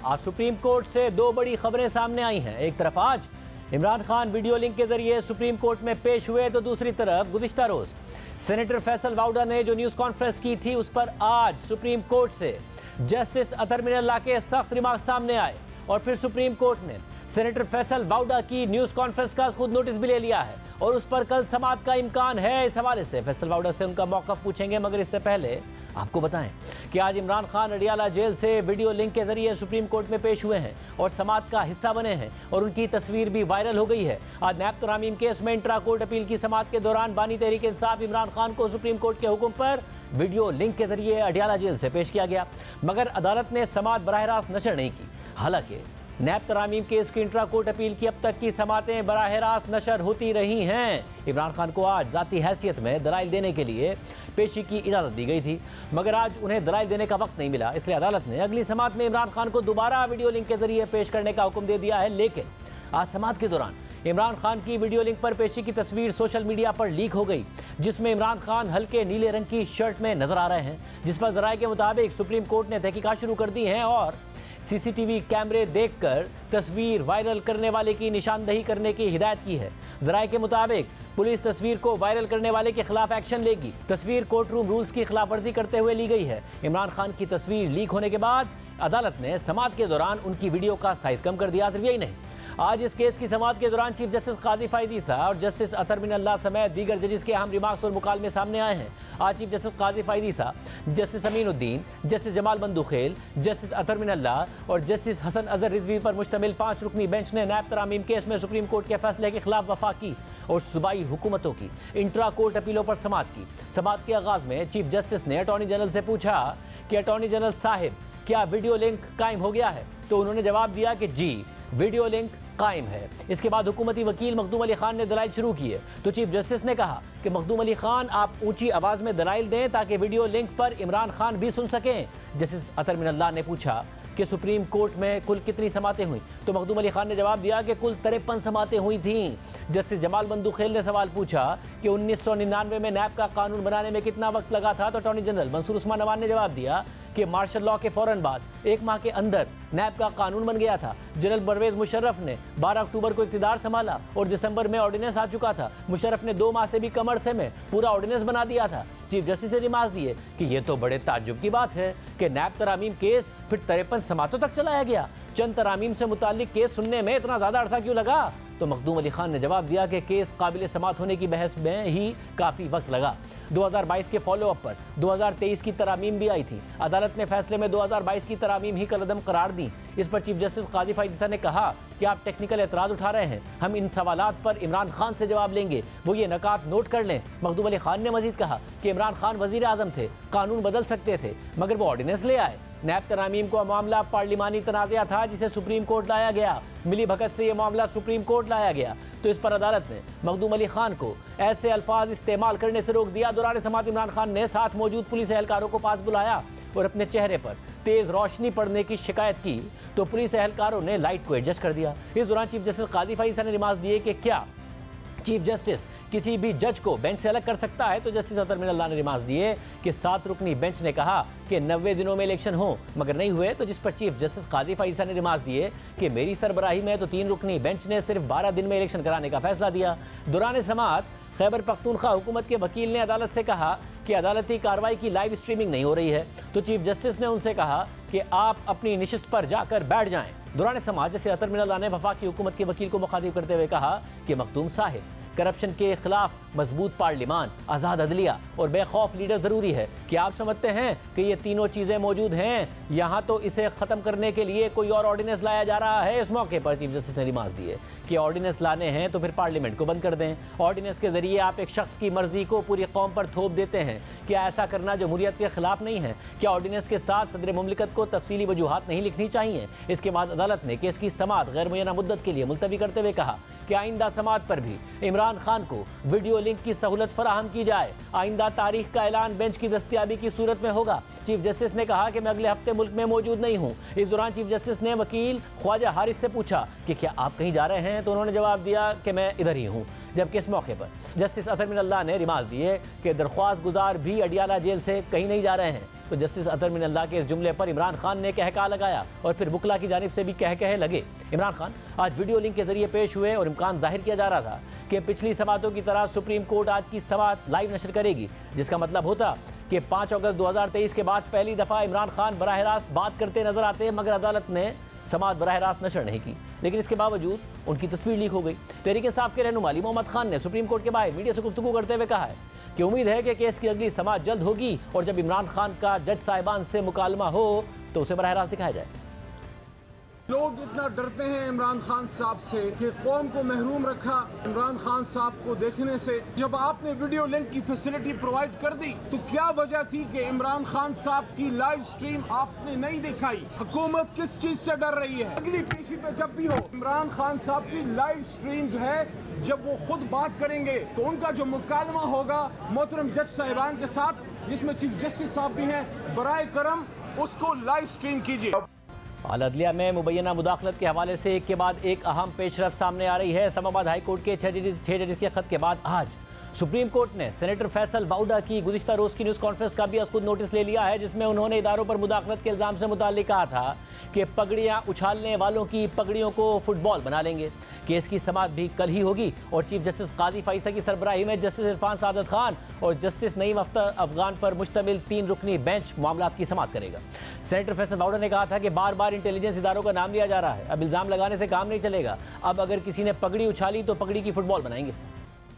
आज supreme court से दो बड़ी खबरें सामने आई हैं। एक तरफ आज इमरान खान वीडियो लिंक के जरिए सुप्रीम कोर्ट में पेश हुए, तो दूसरी तरफ गुज़िश्ता रोज सेनेटर फैसल वाउडा ने जो न्यूज़ कॉन्फ्रेंस की थी उस पर आज सुप्रीम कोर्ट से जस्टिस अतर मिनल्लाह के सख्त रिमार्क सामने आए और फिर सुप्रीम कोर्ट ने सेनेटर फैसल वाउडा की न्यूज़ कॉन्फ्रेंस का खुद नोटिस भी ले लिया है और उस पर कल समाअत का इम्कान है। इस हवाले से फैसल वाउडा से उनका मौक़िफ़ पूछेंगे, मगर इससे पहले आपको बताएं कि आज इमरान खान अडियाला जेल से वीडियो लिंक के जरिए सुप्रीम कोर्ट में पेश हुए हैं और समाअत का हिस्सा बने हैं और उनकी तस्वीर भी वायरल हो गई है। आज नैब तरामीम केस में इंट्रा कोर्ट अपील की समाअत के दौरान बानी तहरीक इंसाफ इमरान खान को सुप्रीम कोर्ट के हुक्म पर वीडियो लिंक के जरिए अडियाला जेल से पेश किया गया, मगर अदालत ने समाअत बराह रास्त नशर नहीं की। हालांकि नैब तरामीम केस की इंट्रा कोर्ट अपील की अब तक की समातें बराह रास्त नशर होती रही हैं। इमरान खान को आज ज़ाती हैसियत में दलाइल देने के लिए पेशी की इजाज़त दी गई थी, मगर आज उन्हें दलाइल देने का वक्त नहीं मिला, इसलिए अदालत ने अगली समाअत में इमरान खान को दोबारा वीडियो लिंक के जरिए पेश करने का हुक्म दे दिया है। लेकिन आज समाअत के दौरान इमरान खान की वीडियो लिंक पर पेशी की तस्वीर सोशल मीडिया पर लीक हो गई, जिसमें इमरान खान हल्के नीले रंग की शर्ट में नजर आ रहे हैं, जिस पर ज़राए के मुताबिक सुप्रीम कोर्ट ने तहकीकात शुरू कर दी है और सीसीटीवी कैमरे देखकर तस्वीर वायरल करने वाले की निशानदही करने की हिदायत की है। ज़राए के मुताबिक पुलिस तस्वीर को वायरल करने वाले के खिलाफ एक्शन लेगी। तस्वीर कोर्ट रूम रूल्स की खिलाफवर्जी करते हुए ली गई है। इमरान खान की तस्वीर लीक होने के बाद अदालत ने समाअत के दौरान उनकी वीडियो का साइज कम कर दिया। सिर्फ यही नहीं, आज इस केस की समाअत के दौरान चीफ जस्टिस काजी फायद ईसा और जस्टिस अतर मिनल्लाह समेत दीगर जजेस के अहम रिमार्क्स और मुकालमे सामने आए हैं। आज chief justice Qazi Faez Isa, justice Aminuddin, justice Jamal Mandokhail, justice Athar Minallah और जस्टिस हसन अजहर रिजवी पर मुश्तमिल 5 रुकनी बेंच ने नैब तरामीम केस में सुप्रीम कोर्ट के फैसले के खिलाफ वफाकी और सूबाई हुकूमतों की इंट्रा कोर्ट अपीलों पर समाअत की। समाअत के आगाज में चीफ जस्टिस ने अटॉर्नी जनरल से पूछा कि अटॉर्नी जनरल साहिब, क्या वीडियो लिंक कायम हो गया है? तो उन्होंने जवाब दिया कि जी, वीडियो लिंक कायम है। इसके बाद हुकूमती वकील मखदूम अली खान ने दलाइल शुरू किए, तो चीफ जस्टिस ने कहा कि मखदूम अली खान, आप ऊंची आवाज में दलाइल दें ताकि वीडियो लिंक पर इमरान खान भी सुन सकें। जस्टिस अतर मिनल्लाह ने पूछा कि सुप्रीम कोर्ट में कुल कितनी समातें हुई, तो मखदूम अली खान ने जवाब दिया कि कुल 53 समातें हुई थीं। जस्टिस जमाल बंदूखेल ने सवाल पूछा कि 1999 में नैब का कानून बनाने में कितना वक्त लगा था, तो अटॉर्नी जनरल मंसूर उस्मान अवान ने जवाब दिया कि मार्शल लॉ के फौरन बाद 1 माह के अंदर नैब का कानून बन गया था। जनरल परवेज मुशर्रफ ने 12 अक्टूबर को इक़्तिदार संभाला और दिसंबर में ऑर्डिनेंस आ चुका था। मुशर्रफ ने 2 माह से भी कम अरसे में पूरा ऑर्डिनेंस बना दिया था। चीफ जस्टिस ने रिमार्क दिए कि यह तो बड़े ताज्जुब की बात है कि नैब तरामीम केस फिर 53 समातों तक चलाया गया। चंद तरामीम से मुताल्लिक केस सुनने में इतना ज़्यादा अरसा क्यों लगा? तो मखदूम अली खान ने जवाब दिया कि केस काबिल समाअत होने की बहस में ही काफ़ी वक्त लगा। 2022 के फॉलोअप पर 2023 की तरामीम भी आई थी। अदालत ने फैसले में 2022 की तरामीम ही कलअदम करार दी। इस पर चीफ जस्टिस काजी फायद ईसा ने कहा कि आप टेक्निकल एतराज़ उठा रहे हैं, हम इन सवालात पर इमरान खान से जवाब लेंगे, वो ये नकात नोट कर लें। मखदूम अली खान ने मजीद कहा कि इमरान खान वज़ीर आज़म थे, कानून बदल सकते थे, मगर वो ऑर्डिनेंस ले आए। नैब तरामीम को मामला पार्लिमानी तनाज़ा था जिसे सुप्रीम कोर्ट लाया गया। मिली भगत से यह मामला सुप्रीम कोर्ट लाया गया, तो इस पर अदालत ने मखदूम अली खान को ऐसे अल्फाज इस्तेमाल करने से रोक दिया। दौरान समाअत इमरान खान ने साथ मौजूद पुलिस एहलकारों को पास बुलाया और अपने चेहरे पर तेज़ रोशनी पड़ने की शिकायत की, तो पुलिस एहलकारों ने लाइट को एडजस्ट कर दिया। इस दौरान चीफ जस्टिस काजी फायद ईसा ने रिमार्क दिए कि क्या चीफ जस्टिस किसी भी जज को बेंच से अलग कर सकता है, तो जस्टिस अतर मिनल्लाह ने रिमार्क दिए कि 7 रुकनी बेंच ने कहा कि 90 दिनों में इलेक्शन हो, मगर नहीं हुए, तो जिस पर चीफ जस्टिस काजी फायद ईसा ने रिमार्क दिए कि मेरी सरबराही में तो 3 रुकनी बेंच ने सिर्फ 12 दिन में इलेक्शन कराने का फैसला दिया। दौरान समाअत खैबर पख्तूनख्वा हुकूमत के वकील ने अदालत से कहा कि अदालती कार्रवाई की लाइव स्ट्रीमिंग नहीं हो रही है, तो चीफ जस्टिस ने उनसे कहा कि आप अपनी निशिस्त पर जाकर बैठ जाएं। दौरान समाअत जस्टिस अतर मिनल्लाह ने वफाकी हुकूमत के वकील को मुखातिब करते हुए कहा कि मखदूम साहिब, करप्शन के खिलाफ मजबूत पार्लिमान, आज़ाद अदलिया और बेखौफ लीडर ज़रूरी है। कि आप समझते हैं कि ये तीनों चीज़ें मौजूद हैं यहाँ, तो इसे ख़त्म करने के लिए कोई और ऑर्डिनेंस लाया जा रहा है? इस मौके पर चीफ जस्टिस ने रिमार्क दिए कि ऑर्डिनेंस लाने हैं तो फिर पार्लियामेंट को बंद कर दें। ऑर्डिनेंस के जरिए आप एक शख्स की मर्जी को पूरी कौम पर थोप देते हैं। क्या ऐसा करना जमहूरियत के खिलाफ नहीं है? क्या ऑर्डिनेंस के साथ सदर मुमलिकत को तफसीली वजूहात नहीं लिखनी चाहिए? इसके बाद अदालत ने केस की समाअत गैर मुय्यना मुद्दत के लिए मुलतवी करते हुए कहा कि आइंदा समाअत पर भी इमरान खान को वीडियो लिंक की सहूलत फराहम की जाए। आइंदा तारीख का ऐलान बेंच की दस्तयाबी की सूरत में होगा। चीफ जस्टिस ने कहा कि मैं अगले हफ्ते मुल्क में मौजूद नहीं हूँ। इस दौरान चीफ जस्टिस ने वकील ख्वाजा हारिस से पूछा कि क्या आप कहीं जा रहे हैं, तो उन्होंने जवाब दिया कि मैं इधर ही हूँ। जबकि इस मौके पर जस्टिस अतर मिनल्लाह ने रिमार्क दिए कि दरख्वास्त गुजार भी अडियाला जेल से कहीं नहीं जा रहे हैं। तो जस्टिस अतर मिनल्ला के इस जुमले पर इमरान खान ने कहका लगाया और फिर वुकला की जानिब से भी कहे लगे। इमरान खान आज वीडियो लिंक के जरिए पेश हुए और इम्कान जाहिर किया जा रहा था कि पिछली समातों की तरह सुप्रीम कोर्ट आज की समात लाइव नशर करेगी, जिसका मतलब होता कि 5 अगस्त 2023 के बाद पहली दफा इमरान खान बराह रास्त बात करते नजर आते, मगर अदालत ने समात बराह रास्त नशर नहीं की। लेकिन इसके बावजूद उनकी तस्वीर लीक हो गई। तहरीक इंसाफ के रहनुमा अली मोहम्मद खान ने सुप्रीम कोर्ट के बाहर मीडिया से गुफ्तगू करते हुए कहा है कि उम्मीद है कि केस की अगली समात जल्द होगी और जब इमरान खान का जज साहिबान से मुकालमा हो तो उसे बराह रास्त दिखाया जाए। लोग इतना डरते हैं इमरान खान साहब से कि कौम को महरूम रखा इमरान खान साहब को देखने से। जब आपने वीडियो लिंक की फैसिलिटी प्रोवाइड कर दी तो क्या वजह थी कि इमरान खान साहब की लाइव स्ट्रीम आपने नहीं दिखाई? हुकूमत किस चीज से डर रही है? अगली पेशी पे जब भी हो इमरान खान साहब की लाइव स्ट्रीम जो है, जब वो खुद बात करेंगे तो उनका जो मुकालमा होगा मोहतरम जज साहिबान के साथ, जिसमें चीफ जस्टिस साहब भी हैं, बराए करम उसको लाइव स्ट्रीम कीजिए। अदलिया में मुबैना मुदाखलत के हवाले से एक के बाद एक अहम पेशरफ सामने आ रही है। इस्लामाबाद हाई कोर्ट के 6 जजेस के खत के बाद आज सुप्रीम कोर्ट ने सेनेटर फैसल वाउडा की गुज़िश्ता रोज़ की न्यूज़ कॉन्फ्रेंस का भी खुद नोटिस ले लिया है, जिसमें उन्होंने इदारों पर मुदाखलत के इल्ज़ाम से मुताल्लिक कहा था कि पगड़ियाँ उछालने वालों की पगड़ियों को फुटबॉल बना लेंगे। केस की समात भी कल ही होगी और चीफ जस्टिस काजी फाइसा की सरबराही में जस्टिस इरफान सादत खान और जस्टिस नईम अफगान पर मुश्तमिल 3 रुकनी बेंच मामलात की समात करेगा। सेनेटर फैसल वाउडा ने कहा था कि बार बार इंटेलिजेंस इदारों का नाम लिया जा रहा है, अब इल्ज़ाम लगाने से काम नहीं चलेगा। अब अगर किसी ने पगड़ी उछाली तो पगड़ी की फुटबॉल बनाएंगे।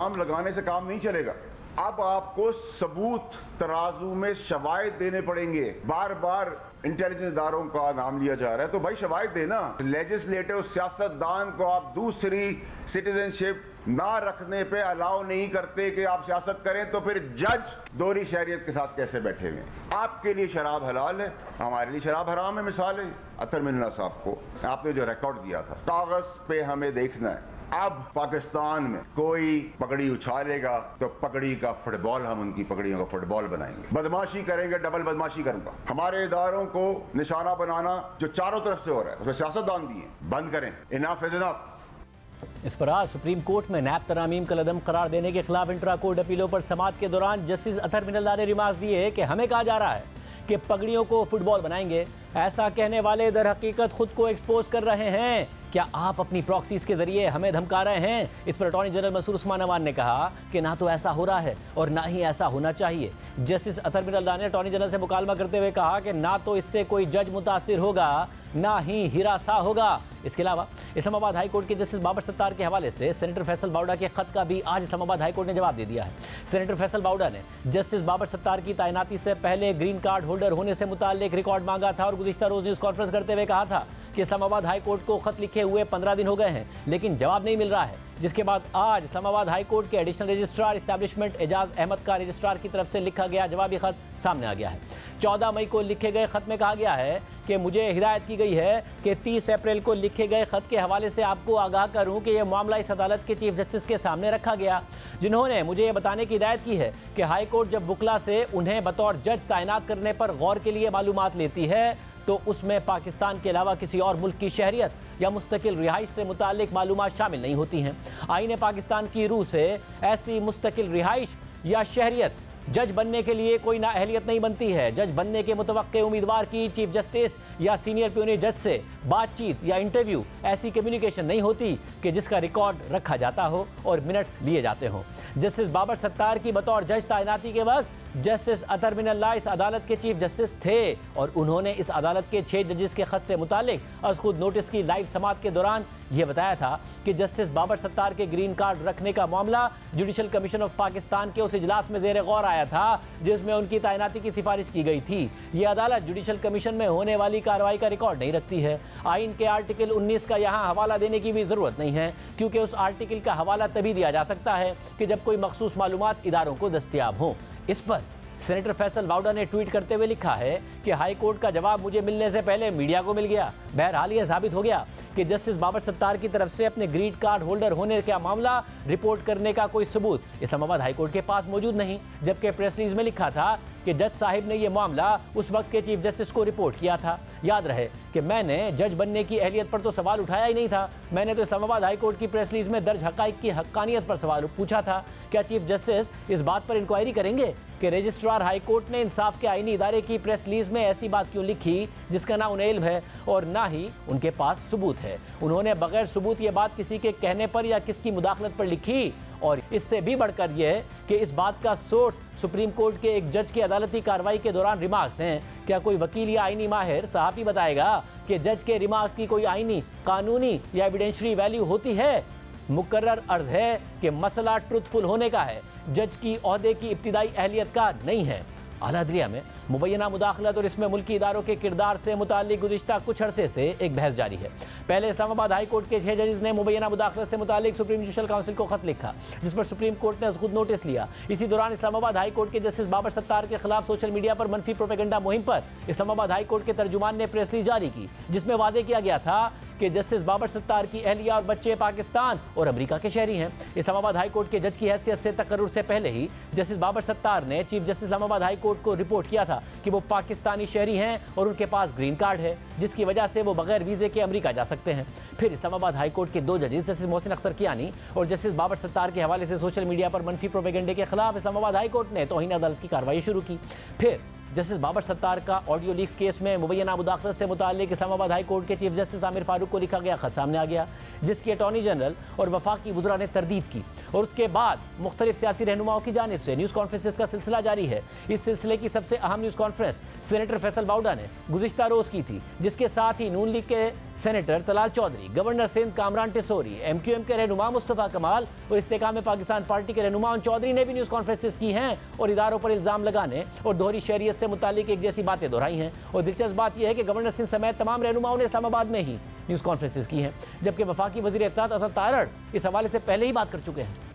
आम लगाने से काम नहीं चलेगा। अब आपको सबूत तराजू में शवाहिद देने पड़ेंगे। बार बार इंटेलिजेंस इदारों का नाम लिया जा रहा है तो भाई शवाहिद देना। लेजिस्लेटिव सियासतदान को आप दूसरी सिटीजनशिप ना रखने पे अलाउ नहीं करते कि आप सियासत करें, तो फिर जज दोहरी शहरियत के साथ कैसे बैठे हुए हैं? आपके लिए शराब हलाल है, हमारे लिए शराब हराम है। मिसाल है अतर मिनल्ला साहब को आपने जो रिकॉर्ड दिया था, कागज पे हमें देखना है। अब पाकिस्तान में कोई पगड़ी उछालेगा तो पगड़ी का फुटबॉल, हम उनकी पगड़ियों का फुटबॉल बनाएंगे। बदमाशी करेंगे, डबल बदमाशी करूंगा। हमारे इदारों को निशाना बनाना जो चारों तरफ से हो रहा है उसमें सियासतदान भी है, बंद करें। Enough is enough. इस पर आज सुप्रीम कोर्ट में नैब तरामीम का कलदम करार देने के खिलाफ इंट्रा कोर्ट अपीलों पर समात के दौरान जस्टिस अतर मिनल्ला ने रिमार्क दिए कि हमें कहा जा रहा है कि पगड़ियों को फुटबॉल बनाएंगे। ऐसा कहने वाले दर हकीकत खुद को एक्सपोज कर रहे हैं। क्या आप अपनी प्रॉक्सीज के जरिए हमें धमका रहे हैं? इस पर अटॉर्नी जनरल मसूद उस्मान अवान ने कहा कि ना तो ऐसा हो रहा है और ना ही ऐसा होना चाहिए। जस्टिस अतर मिनल्ला ने अटॉर्नी जनरल से मुकालमा करते हुए कहा कि ना तो इससे कोई जज मुतासिर होगा, ना ही हिरासा होगा। इसके अलावा इस्लामाबाद हाई कोर्ट के जस्टिस बाबर सत्तार के हवाले से सेनेटर फैसल वाउडा के खत का भी आज इस्लामाबाद हाई कोर्ट ने जवाब दे दिया है। सेनेटर फैसल वाउडा ने जस्टिस बाबर सत्तार की तैनाती से पहले ग्रीन कार्ड होल्डर होने से मुताल्लिक रिकॉर्ड मांगा था और गुज़िश्ता रोज न्यूज़ कॉन्फ्रेंस करते हुए कहा था कि इस्लामाबाद हाई कोर्ट को खत लिखे हुए 15 दिन हो गए हैं, लेकिन जवाब नहीं मिल रहा है। जिसके बाद आज इस्लामाबाद हाई कोर्ट के additional registrar establishment Ejaz Ahmed का रजिस्ट्रार की तरफ से लिखा गया जवाबी खत सामने आ गया है। 14 मई को लिखे गए खत में कहा गया है कि मुझे हिदायत की गई है कि 30 अप्रैल को लिखे गए खत के हवाले से आपको आगाह करूं कि यह मामला इस अदालत के चीफ जस्टिस के सामने रखा गया, जिन्होंने मुझे ये बताने की हिदायत की है कि हाई कोर्ट जब वुकला से उन्हें बतौर जज तैनात करने पर गौर के लिए मालूमात लेती है तो उसमें पाकिस्तान के अलावा किसी और मुल्क की शहरियत या मुस्तकिल रिहाइश से मुतालिक मालूमात शामिल नहीं होती हैं। आईन पाकिस्तान की रूह से ऐसी मुस्तकिल रिहाइश या शहरियत जज बनने के लिए कोई नाअहलियत नहीं बनती है। जज बनने के मुतवक्के उम्मीदवार की चीफ जस्टिस या सीनियर प्यूनी जज से बातचीत या इंटरव्यू ऐसी कम्युनिकेशन नहीं होती कि जिसका रिकॉर्ड रखा जाता हो और मिनट्स लिए जाते हों। जस्टिस बाबर सत्तार की बतौर जज तैनाती के वक्त जस्टिस अतर मिनल्ला इस अदालत के चीफ जस्टिस थे और उन्होंने इस अदालत के 6 जजेस के खत से मुतालिक अज खुद नोटिस की लाइव समात के दौरान यह बताया था कि जस्टिस बाबर सत्तार के ग्रीन कार्ड रखने का मामला जुडिशल कमीशन ऑफ पाकिस्तान के उस इजलास में जेर गौर आया था जिसमें उनकी तैनाती की सिफारिश की गई थी। यह अदालत जुडिशल कमीशन में होने वाली कार्रवाई का रिकॉर्ड नहीं रखती है। आइन के आर्टिकल 19 का यहाँ हवाला देने की भी जरूरत नहीं है, क्योंकि उस आर्टिकल का हवाला तभी दिया जा सकता है कि जब कोई मखसूस मालूमात इदारों को दस्तियाब हों। इस पर सेनेटर फैसल वाउडा ने ट्वीट करते हुए लिखा है कि हाई कोर्ट का जवाब मुझे मिलने से पहले मीडिया को मिल गया। बहरहाल यह साबित हो गया कि जस्टिस बाबर सत्तार की तरफ से अपने ग्रीन कार्ड होल्डर होने का मामला रिपोर्ट करने का कोई सबूत इस्लामाबाद हाई कोर्ट के पास मौजूद नहीं, जबकि प्रेस रिलीज में लिखा था कि कि जज साहिब ने यह मामला उस वक्त के चीफ जस्टिस को रिपोर्ट किया था। याद रहे कि मैंने जज बनने की अहलियत पर तो सवाल उठाया ही नहीं था, मैंने तो इस्लामाबाद हाई कोर्ट की प्रेस रिलीज में दर्ज हकाइक की हक्कानियत पर सवाल पूछा था। क्या चीफ जस्टिस इस बात पर इंक्वायरी करेंगे कि रजिस्ट्रार हाई कोर्ट ने इंसाफ के आईनी इदारे की प्रेस रिलीज में ऐसी बात क्यों लिखी जिसका ना उन्हें इल्म है और ना ही उनके पास सबूत है। उन्होंने बगैर सबूत ये बात किसी के कहने पर या किसकी मुदाखलत पर लिखी, और इससे भी बढ़कर यह कि इस बात का सोर्स सुप्रीम कोर्ट के एक जज की अदालती कार्रवाई के दौरान रिमार्क्स हैं। क्या कोई वकील या आईनी माहिर सहाफ़ी बताएगा कि जज के रिमार्क्स की कोई आईनी, कानूनी या एविडेंशियरी वैल्यू होती है? मुकर्रर अर्ज है कि मसला ट्रुथफुल होने का है, जज की ओहदे की इब्तिदाई अहलियत का नहीं है। आला अदलिया में मुबैना मुदाखलत और इसमें मुल्की इदारों के किरदार से मुताल्लिक गुज़िश्ता कुछ अरसे से एक बहस जारी है। पहले इस्लामाबाद हाई कोर्ट के 6 जजेस ने मुबैना मुदाखलत से मुताल्लिक सुप्रीम जुडिशल काउंसिल को खत लिखा, जिस पर सुप्रीम कोर्ट ने खुद नोटिस लिया। इसी दौरान इस्लामाबाद हाई कोर्ट के जस्टिस बाबर सत्तार के खिलाफ सोशल मीडिया पर मनफी प्रोपेगेंडा मुहिम पर इस्लामाबाद हाई कोर्ट के तर्जुमान ने प्रेस रिलीज जारी की, जिसमें वादे किया गया था कि जस्टिस बाबर सत्तार की अहलिया और बच्चे पाकिस्तान और अमेरिका के शहरी हैं। इस्लामाबाद हाई कोर्ट के जज की हैसियत से तकर्रुर से पहले ही जस्टिस बाबर सत्तार ने chief justice Islamabad high court को रिपोर्ट किया था कि वो पाकिस्तानी शहरी हैं और उनके पास ग्रीन कार्ड है, जिसकी वजह से वो बगैर वीजे के अमेरिका जा सकते हैं। फिर इस्लामाबाद हाई कोर्ट के 2 जजेस जस्टिस मोहसिन अख्तर कियानी और जस्टिस बाबर सत्तार के हवाले से सोशल मीडिया पर मनफी प्रोपेगेंडे के खिलाफ इस्लामाबाद हाई कोर्ट ने तौहीन अदालत की कार्रवाई शुरू की। फिर जस्टिस बाबर सत्तार का ऑडियो लीक्स केस में मुबैना मुदाखलत से मुताल्लिक इस्लामाबाद हाई कोर्ट के चीफ जस्टिस आमिर फारूक को लिखा गया खत सामने आ गया, जिसकी अटॉर्नी जनरल और वफाकी वुज़रा ने तरदीद की। और उसके बाद मुख्तलिफ सियासी रहनुमाओं की जानिब से न्यूज़ कॉन्फ्रेंसेस का सिलसिला जारी है। इस सिलसिले की सबसे अहम news conference senator Faisal Vawda ने गुज़िश्ता रोज़ की थी, जिसके साथ ही नून लीग के senator Talal Chaudhry, governor Sindh Kamran Tessori, MQM के रहनुमा मुस्तफ़ा कमाल और इस्तेकाम पाकिस्तान पार्टी के रहनुमा चौधरी ने भी न्यूज़ कॉन्फ्रेंसेस की हैं और इदारों पर इल्ज़ाम लगाने और दोहरी शहरियत से मुताल्लिक एक जैसी बातें दोहराई हैं। और दिलचस्प बात यह है कि गवर्नर सिंध समेत तमाम रहनुमाओं ने इस्लामाबाद में ही न्यूज़ कॉन्फ्रेंसेस की हैं, जबकि वफाकी वज़ीर इत्तेहाद असद तारड़ इस हवाले से पहले ही बात कर चुके हैं।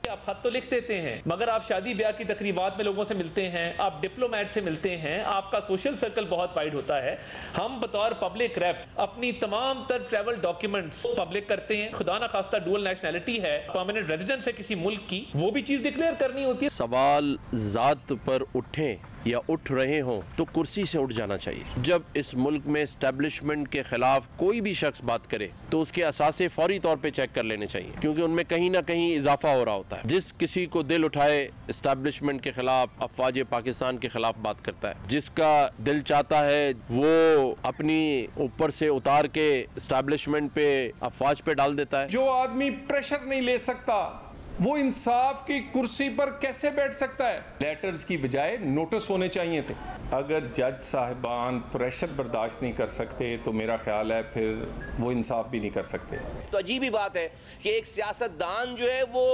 आप खत तो लिख देते हैं, मगर आप शादी ब्याह की तकरीबात में लोगों से मिलते हैं, आप डिप्लोमेट से मिलते हैं, आपका सोशल सर्कल बहुत वाइड होता है। हम बतौर पब्लिक रेप अपनी तमाम तर ट्रैवल डॉक्यूमेंट्स पब्लिक करते हैं। खुदा ना खास्ता डुअल नेशनैलिटी है, परमानेंट रेजिडेंस है किसी मुल्क की, वो भी चीज डिक्लेयर करनी होती है। सवाल जात पर उठे या उठ रहे हों तो कुर्सी से उठ जाना चाहिए। जब इस मुल्क में एस्टेब्लिशमेंट के खिलाफ कोई भी शख्स बात करे तो उसके असासे फौरी तौर पे चेक कर लेने चाहिए, क्योंकि उनमें कहीं ना कहीं इजाफा हो रहा होता है। जिस किसी को दिल उठाए एस्टेब्लिशमेंट के खिलाफ, अफवाज पाकिस्तान के खिलाफ बात करता है, जिसका दिल चाहता है वो अपनी ऊपर से उतार के एस्टेब्लिशमेंट पे, अफवाज पे डाल देता है। जो आदमी प्रेशर नहीं ले सकता वो इंसाफ की कुर्सी पर कैसे बैठ सकता है? लेटर्स की बजाय नोटिस होने चाहिए थे। अगर जज साहिबान प्रेशर बर्दाश्त नहीं कर सकते तो मेरा ख्याल है फिर वो इंसाफ भी नहीं कर सकते। तो अजीब ही बात है कि एक सियासतदान जो है वो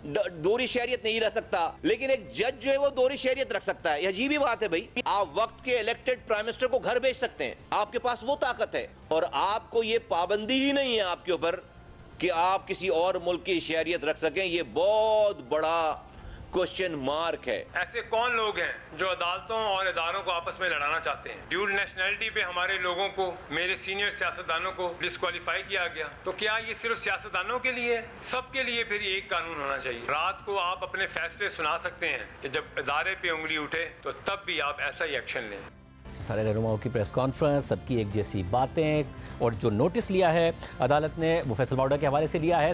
दोहरी शहरियत नहीं रख सकता, लेकिन एक जज जो है वो दोहरी शहरियत रख सकता है। यह अजीब ही बात है भाई। आप वक्त के इलेक्टेड प्राइम मिनिस्टर को घर भेज सकते हैं, आपके पास वो ताकत है, और आपको ये पाबंदी ही नहीं है आपके ऊपर कि आप किसी और मुल्क की शहरियत रख सकें। ये बहुत बड़ा क्वेश्चन मार्क है। ऐसे कौन लोग हैं जो अदालतों और इदारों को आपस में लड़ाना चाहते हैं? ड्यूल नेशनैलिटी पे हमारे लोगों को, मेरे सीनियर सियासतदानों को डिस्क्वालीफाई किया गया, तो क्या ये सिर्फ सियासतदानों के लिए? सबके लिए फिर एक कानून होना चाहिए। रात को आप अपने फैसले सुना सकते हैं कि जब इदारे पे उंगली उठे तो तब भी आप ऐसा ही एक्शन लें। सारे रहनुमाओं की प्रेस कॉन्फ्रेंस, सबकी एक जैसी बातें, और जो नोटिस लिया है अदालत ने वो फैसल वाउडा के हवाले से लिया है।